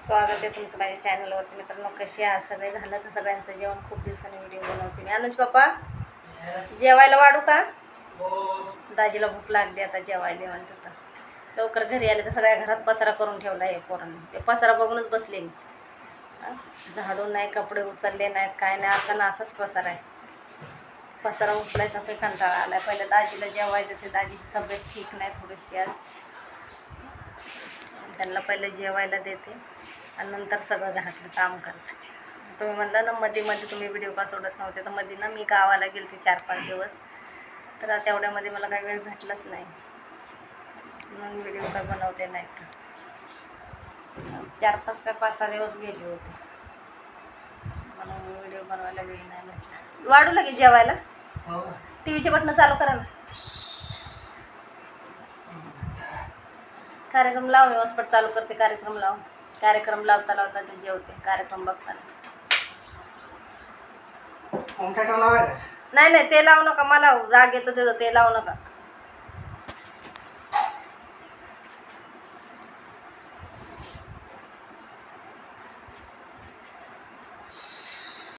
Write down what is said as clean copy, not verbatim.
स्वागत आहे तुमचं माझ्या चॅनलवरती. मित्रांनो, कशी आहे सगळे? झालं का सगळ्यांचं जेवण? खूप दिवसांनी व्हिडिओ बनवते मी. अनुज पप्पा जेवायला वाढू का? दाजीला भूक लागली, आता जेवायला म्हणतात. लवकर घरी आले तर सगळ्या घरात पसारा करून ठेवला आहे पोरांनी. ते पसारा बघूनच बसले मी. झाडून नाही, कपडे उचलले नाहीत, काय नाही, असं ना असंच पसारा आहे. पसारा उचलायचा काही कंटाळा आला. पहिलं दाजीला जेवायचं, ते दाजीची तब्येत ठीक नाही थोडीशी आज. त्यांना पहिलं जेवायला देते आणि नंतर सगळं घरातलं काम करते. तुम्ही म्हणलं ना मध्ये तुम्ही व्हिडिओ का सोडत नव्हते, तर मध्ये ना मी गावाला गेलते 4-5 दिवस, तर तेवढ्यामध्ये मला काही वेळ भेटलाच नाही, म्हणून व्हिडिओ काय बनवले नाहीत. 4-5 काय 5-6 दिवस गेले होते, म्हणून व्हिडिओ बनवायला वेळ नाही भेटला. वाढू लागे जेवायला. टीव्हीचे बटन चालू करा ना. कार्यक्रम लाव, व्यवस्थित चालू करते. कार्यक्रम लाव. कार्यक्रम लावता लावता ते जेवते. कार्यक्रम बघताना नाही ते लावू नका, मला राग येतो त्याचं. ते लावू नका.